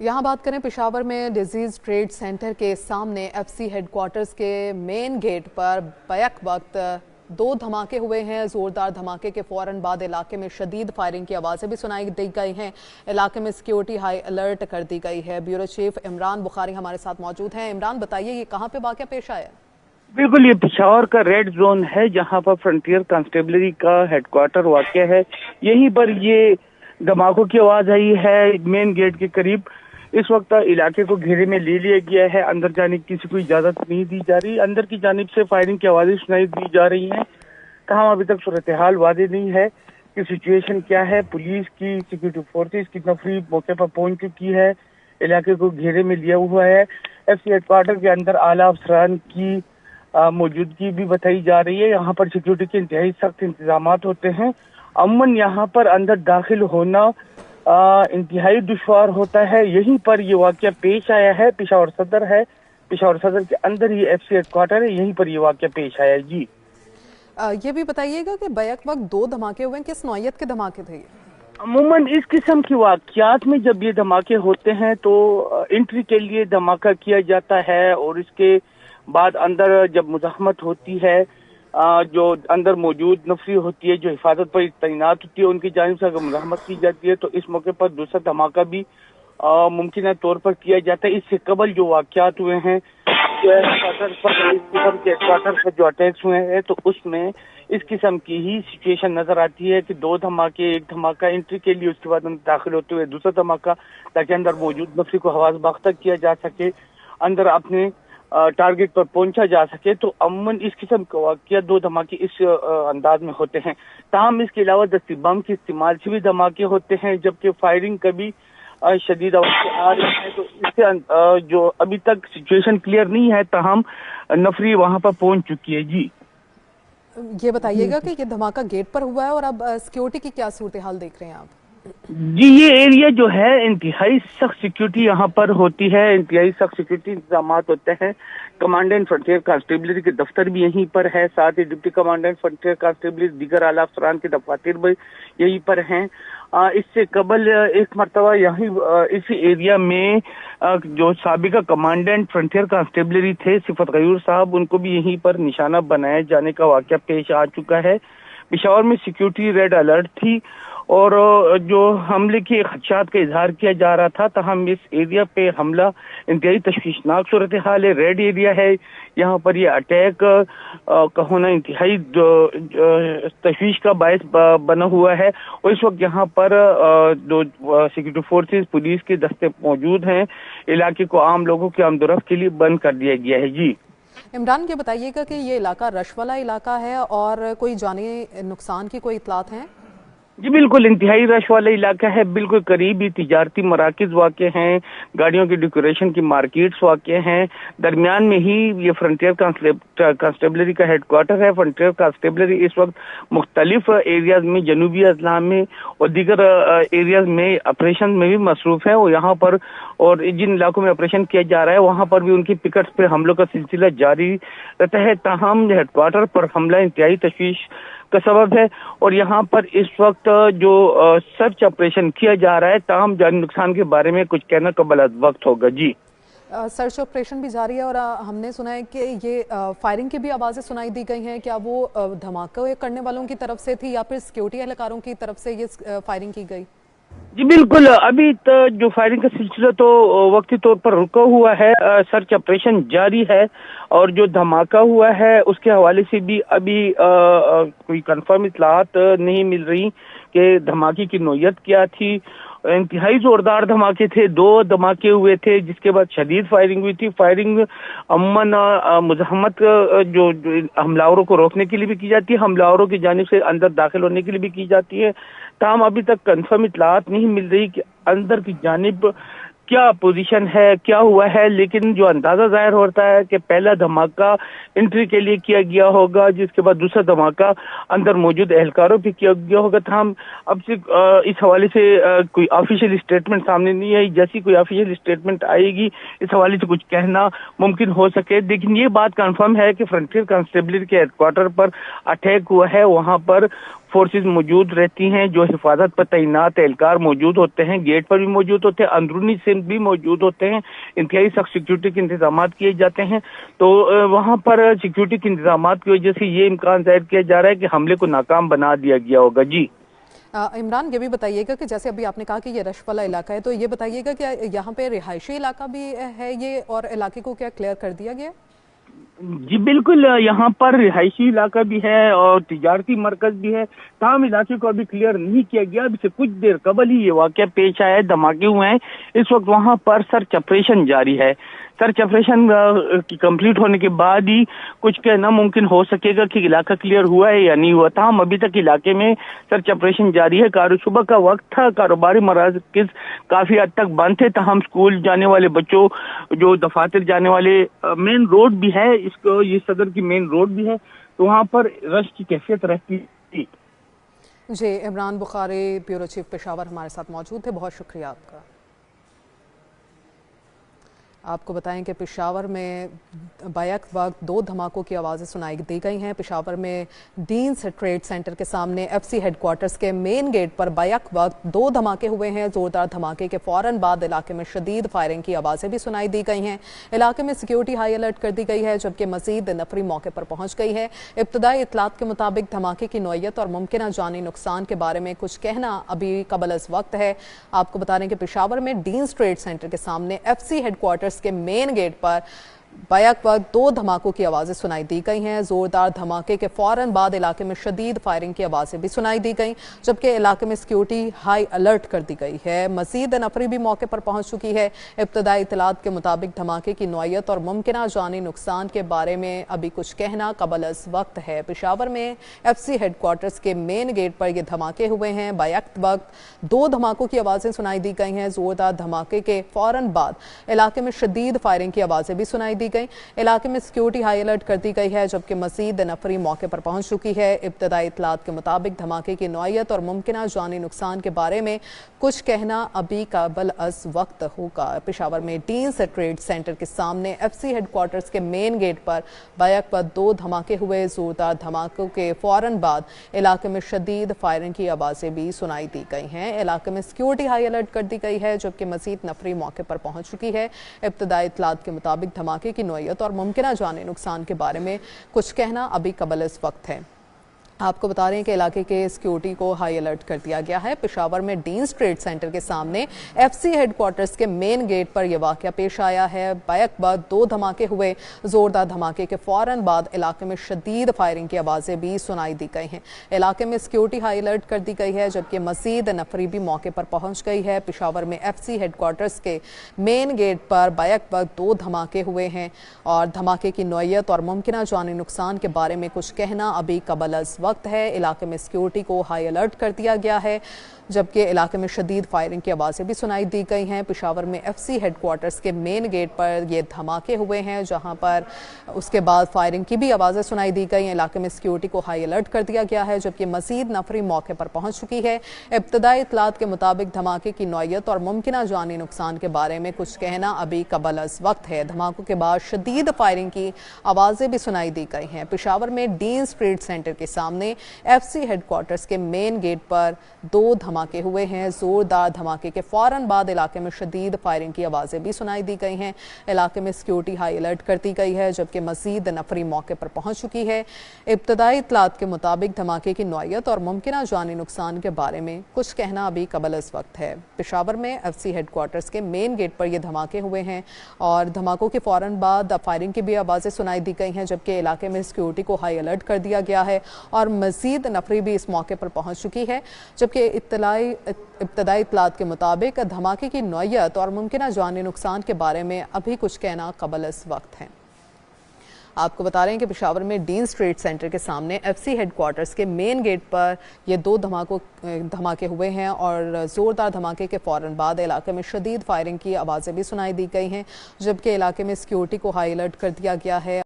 यहाँ बात करें पेशावर में डिजीज ट्रेड सेंटर के सामने एफसी हेडक्वार्टर्स के मेन गेट पर बैक वक्त दो धमाके हुए हैं। जोरदार धमाके के फौरन बाद इलाके में शदीद फायरिंग की आवाज़ें भी सुनाई दी गई हैं। इलाके में सिक्योरिटी हाई अलर्ट कर दी गई है। ब्यूरो चीफ इमरान बुखारी हमारे साथ मौजूद हैं। इमरान, बताइए ये कहाँ पे वाक़या पेश आया? बिल्कुल, ये पेशावर का रेड जोन है जहां पर फ्रंटियर कांस्टेबलरी का हेडक्वार्टर वाक़या है। यहीं पर ये धमाकों की आवाज आई है मेन गेट के करीब। इस वक्त इलाके को घेरे में ले लिया गया है। अंदर जाने की किसी को इजाजत नहीं दी जा रही। अंदर की जानिब से फायरिंग की आवाजें सुनाई दी जा रही हैं। तमाम अभी तक सूरत हाल वाज़ेह नहीं है कि सिचुएशन क्या है। पुलिस की सिक्योरिटी फोर्सेस की नफरी मौके पर पहुंच चुकी है, इलाके को घेरे में लिया हुआ है। एफसी हेडक्वार्टर के अंदर आला अफसरान की मौजूदगी भी बताई जा रही है। यहाँ पर सिक्योरिटी के इंतहाई सख्त इंतजाम होते हैं। अमन यहाँ पर अंदर दाखिल होना इंतहाई दुश्वार होता है। यहीं पर ये वाक़या पेश आया है। पेशावर सदर है, पेशावर सदर के अंदर ही एफसी हेडक्वार्टर है, यहीं पर ये वाक़या पेश आया है। जी, ये भी बताइएगा कि बैक वक्त दो धमाके हुए, किस नौयत के धमाके थे? अमूमन इस किस्म की वाक़यात में जब ये धमाके होते हैं तो एंट्री के लिए धमाका किया जाता है और इसके बाद अंदर जब मुज़ाहमत होती है, जो अंदर मौजूद नफरी होती है, जो हिफाजत पर तैनात होती है, उनकी जानिब से अगर मुज़ाहमत की जाती है तो इस मौके पर दूसरा धमाका भी मुमकिन तौर पर किया जाता है। इससे कबल जो वाक़यात हुए हैं हेडक्वार्टर पर जो अटैक्स हुए हैं तो उसमें इस किस्म की ही सिचुएशन नजर आती है कि दो धमाके, एक धमाका एंट्री के लिए, उसके बाद अंदर दाखिल होते हुए दूसरा धमाका, ताकि अंदर मौजूद नफरी को हवास बाख्ता किया जा सके, अंदर अपने टारगेट पर पहुंचा जा सके। तो अमूमन इस किस्म का वाक़या दो धमाके इस अंदाज में होते हैं। ताहम इसके अलावा दस्ती बम के इस्तेमाल से भी धमाके होते हैं, जबकि फायरिंग कभी शदीद आवाज़ आ रही है। तो इससे जो अभी तक सिचुएशन क्लियर नहीं है, ताहम नफरी वहां पर पहुंच चुकी है। जी, ये बताइएगा कि ये धमाका गेट पर हुआ है और अब सिक्योरिटी की क्या सूरत हाल देख रहे हैं आप? जी, ये एरिया जो है इंतहाई सख्त सिक्योरिटी यहाँ पर होती है, इंतहाई सख्त सिक्योरिटी इंतजाम होते हैं। कमांडेंट फ्रंटियर कांस्टेबलरी के दफ्तर भी यहीं पर है, साथ ही डिप्टी कमांडेंट फ्रंटियर कांस्टेबलरी दीगर आला अफसरान के दफातर भी यहीं पर हैं। इससे कबल एक मरतबा यहीं इसी एरिया में जो साबिका कमांडेंट फ्रंटियर कांस्टेबलरी थे सिफत गयूर साहब, उनको भी यहीं पर निशाना बनाए जाने का वाक़या पेश आ चुका है। पेशावर में सिक्योरिटी रेड अलर्ट थी और जो हमले के खदशात का इजहार किया जा रहा था, तहम इस एरिया पे हमला इंतहाई तशवीशनाक सूरत हाल है। रेड एरिया है, यहाँ पर ये अटैक का होना इंतहाई तशवीश का बायस बना हुआ है। और इस वक्त यहाँ पर जो सिक्योरिटी फोर्सेस, पुलिस के दस्ते मौजूद हैं। इलाके को आम लोगों के आमदोरफ्त के लिए बंद कर दिया गया है। जी इमरान, ये बताइएगा कि ये इलाका रश वाला इलाका है और कोई जानी नुकसान की कोई इतलात हैं? जी बिल्कुल, इंतहाई रश वाला इलाका है। बिल्कुल करीब ही तिजारती मराकिज वाक़े हैं, गाड़ियों की डेकोरेशन की मार्केट्स वाक़े हैं। दरमियान में ही ये फ्रंटियर कांस्टेबलरी का हेडक्वार्टर है। फ्रंटियर कांस्टेबलरी इस वक्त मुख्तलिफ एरियाज में, जनूबी अजला में और दीगर एरियाज में ऑपरेशन में भी मसरूफ है। और यहाँ पर और जिन इलाकों में ऑपरेशन किया जा रहा है वहाँ पर भी उनकी पिकट्स पे हमलों का सिलसिला जारी रहता है। ताहम हेडक्वार्टर पर हमला इंतहाई तशवीश का सबब है और यहाँ पर इस वक्त जो सर्च ऑपरेशन किया जा रहा है, ताहम जानी नुकसान के बारे में कुछ कहना कबल वक्त होगा। जी, सर्च ऑपरेशन भी जारी है और हमने सुना है कि ये फायरिंग की भी आवाज़ें सुनाई दी गई हैं। क्या वो धमाका करने वालों की तरफ से थी या फिर सिक्योरिटी एहलकारों की तरफ से ये फायरिंग की गई? जी बिल्कुल, अभी जो फायरिंग का सिलसिला तो वक्ती तौर पर रुका हुआ है, सर्च ऑपरेशन जारी है। और जो धमाका हुआ है उसके हवाले से भी अभी कोई कंफर्म इतलात नहीं मिल रही कि धमाके की नौयत क्या थी। इंतहाई जोरदार धमाके थे, दो धमाके हुए थे, जिसके बाद शदीद फायरिंग हुई थी। फायरिंग अमन मुज़ाहमत जो हमलावरों को रोकने के लिए भी की जाती है, हमलावरों की जानिब से अंदर दाखिल होने के लिए भी की जाती है। ताहम अभी तक कंफर्म इतलात नहीं मिल रही कि अंदर की जानिब क्या पोजीशन है, क्या हुआ है। लेकिन जो अंदाजा जाहिर होता है कि पहला धमाका एंट्री के लिए किया गया होगा, जिसके बाद दूसरा धमाका अंदर मौजूद एहलकारों पे किया गया होगा। हम अब से इस हवाले से कोई ऑफिशियल स्टेटमेंट सामने नहीं आई। जैसी कोई ऑफिशियल स्टेटमेंट आएगी इस हवाले से कुछ कहना मुमकिन हो सके। लेकिन ये बात कंफर्म है कि फ्रंटियर कांस्टेबलरी के हेडक्वार्टर पर अटैक हुआ है, वहां पर फोर्सेस मौजूद रहती हैं, जो हिफाजत पर तैनात एहलकार मौजूद होते हैं, गेट पर भी मौजूद होते हैं, अंदरूनी सिंध भी मौजूद होते हैं। इंतहाई सख्त सिक्योरिटी के इंतजाम किए जाते हैं। तो वहाँ पर सिक्योरिटी के इंतजाम की वजह से ये इम्कान जाहिर किया जा रहा है कि हमले को नाकाम बना दिया गया होगा। जी इमरान, ये भी बताइएगा कि जैसे अभी आपने कहा कि ये रश वाला इलाका है, तो ये बताइएगा कि यहाँ पे रिहायशी इलाका भी है ये, और इलाके को क्या क्लियर कर दिया गया? जी बिल्कुल, यहाँ पर रिहायशी इलाका भी है और तिजारती मरकज भी है। तमाम इलाके को अभी क्लियर नहीं किया गया। अभी से कुछ देर कबल ही ये वाकया पेश आया है, धमाके हुए हैं। इस वक्त वहाँ पर सर्च ऑपरेशन जारी है। सर्च ऑपरेशन की कंप्लीट होने के बाद ही कुछ कहना मुमकिन हो सकेगा कि इलाका क्लियर हुआ है या नहीं हुआ। ताहम अभी तक इलाके में सर्च ऑपरेशन जारी है। सुबह का वक्त था, कारोबारी मराकज़ काफी हद तक बंद थे। ताहम स्कूल जाने वाले बच्चों, जो दफातर जाने वाले, मेन रोड भी है, इसको ये सदर की मेन रोड भी है, तो वहाँ पर रश की कैफियत रहती थी। जी, इमरान बुखारी, ब्यूरो चीफ पेशावर, हमारे साथ मौजूद थे। बहुत शुक्रिया आपका। आपको बताएं कि पेशावर में बैक वक्त 2 धमाकों की आवाज़ें सुनाई दी गई हैं। पेशावर में डीन्स ट्रेड सेंटर के सामने एफसी हेडक्वार्टर्स के मेन गेट पर बैक वक्त 2 धमाके हुए हैं। ज़ोरदार धमाके के फ़ौरन बाद इलाके में शदीद फायरिंग की आवाज़ें भी सुनाई दी गई हैं। इलाके में सिक्योरिटी हाई अलर्ट कर दी गई है, जबकि मज़ीद नफरी मौके पर पहुँच गई है। इब्तदाई इतलात के मुताबिक धमाके की नौयत और मुमकिन जानी नुकसान के बारे में कुछ कहना अभी कबल अज़ वक्त है। आपको बता दें कि पेशावर में डीन्स ट्रेड सेंटर के सामने एफसी हेडक्वार्टर्स के मेन गेट पर बैक वक्त 2 धमाकों की आवाज़ें सुनाई दी गई हैं। ज़ोरदार धमाके के फ़ौरन बाद इलाके में शदीद फायरिंग की आवाज़ें भी सुनाई दी गई, जबकि इलाके में सिक्योरिटी हाई अलर्ट कर दी गई है। मज़ीद नफरी भी मौके पर पहुंच चुकी है। इब्तदाई इतलात के मुताबिक धमाके की नौयत और मुमकिन जानी नुकसान के बारे में अभी कुछ कहना कबल अज़ वक्त है। पेशावर में एफसी हेडक्वार्टर्स के मेन गेट पर ये धमाके हुए हैं। बैक वक्त 2 धमाकों की आवाज़ें सुनाई दी गई हैं। ज़ोरदार धमाके के फ़ौरन बाद इलाके में शदीद फायरिंग की आवाज़ें भी सुनाई दी गई। इलाके में सिक्योरिटी हाई अलर्ट कर दी गई है, जबकि मज़ीद नफरी मौके पर पहुंच चुकी है। इब्तदाई इतलात के मुताबिक धमाके की नौयत और मुमकिन जानी नुकसान के बारे में कुछ कहना अभी काबिल अज़ वक्त होगा। पेशावर में डीन्स ट्रेड सेंटर के सामने एफसी हेडक्वार्टर्स के मेन गेट पर बैक पर 2 धमाके हुए। ज़ोरदार धमाकों के फ़ौरन बाद इलाके में शदीद फायरिंग की आवाज़ें भी सुनाई दी गई हैं। इलाके में सिक्योरिटी हाई अलर्ट कर दी गई है, जबकि मज़ीद नफरी मौके पर पहुंच चुकी है। इब्तदाई इतलात के मुताबिक धमाके की नौयत और मुमकिन जाने नुकसान के बारे में कुछ कहना अभी कबल इस वक्त है। आपको बता रहे हैं कि इलाके के सिक्योरिटी को हाई अलर्ट कर दिया गया है। पेशावर में डीन्स ट्रेड सेंटर के सामने एफसी हेडक्वार्टर्स के मेन गेट पर यह वाकया पेश आया है। बैक बाद 2 धमाके हुए। ज़ोरदार धमाके के फ़ौरन बाद इलाके में शदीद फायरिंग की आवाज़ें भी सुनाई दी गई हैं। इलाके में सिक्योरिटी हाई अलर्ट कर दी गई है, जबकि मज़ीद नफरी भी मौके पर पहुंच गई है। पेशावर में एफसी हेडक्वार्टर्स के मेन गेट पर बैक वक्त 2 धमाके हुए हैं और धमाके की नौयत और मुमकिन जानी नुकसान के बारे में कुछ कहना अभी कबल अज़ वक्त है। इलाके में सिक्योरिटी को हाई अलर्ट कर दिया गया है, जबकि इलाके में शदीद फायरिंग की आवाज़ें भी सुनाई दी गई हैं। पेशावर में एफसी हेडक्वार्टर्स के मेन गेट पर ये धमाके हुए हैं, जहां पर उसके बाद फायरिंग की भी आवाज़ें सुनाई दी गई। इलाके में सिक्योरिटी को हाई अलर्ट कर दिया गया है, जबकि मज़ीद नफरी मौके पर पहुंच चुकी है। इब्तदाई इतलात के मुताबिक धमाके की नौयत और मुमकिन जानी नुकसान के बारे में कुछ कहना अभी कबल अज़ वक्त है। धमाकों के बाद शदीद फायरिंग की आवाज़ें भी सुनाई दी गई हैं। पेशावर में डीन्स ट्रेड सेंटर के सामने एफसी हेडक्वार्टर्स के मेन गेट पर 2 धमाके हुए हैं। जोरदार धमाके के फौरन बाद इलाके में शदीद फायरिंग की आवाज़ें भी सुनाई दी गई हैं। इलाके में सिक्योरिटी हाई अलर्ट कर दी गई है, जबकि मज़ीद नफरी मौके पर पहुंच चुकी है। इब्तदाई इतलात के मुताबिक धमाके की नौयत और मुमकिन जानी नुकसान के बारे में कुछ कहना अभी कबल इस वक्त है। पेशावर में एफसी हेडक्वार्टर्स के मेन गेट पर ये धमाके हुए हैं और धमाकों के फौरन बाद फायरिंग की भी आवाज़ें सुनाई दी गई हैं, जबकि इलाके में सिक्योरिटी को हाई अलर्ट कर दिया गया है और मज़ीद नफरी भी इस मौके पर पहुंच चुकी है। जबकि इब्तदाई इतलात के मुताबिक धमाके की नौयत और मुमकिन जानी नुकसान के बारे में अभी कुछ कहना कबल इस वक्त है। आपको बता रहे हैं कि पेशावर में डीन्स ट्रेड सेंटर के सामने एफसी हेडक्वार्टर्स के मेन गेट पर ये 2 धमाके हुए हैं और ज़ोरदार धमाके के फ़ौरन बाद इलाके में शदीद फायरिंग की आवाज़ें भी सुनाई दी गई हैं, जबकि इलाके में सिक्योरिटी को हाई अलर्ट कर दिया गया है।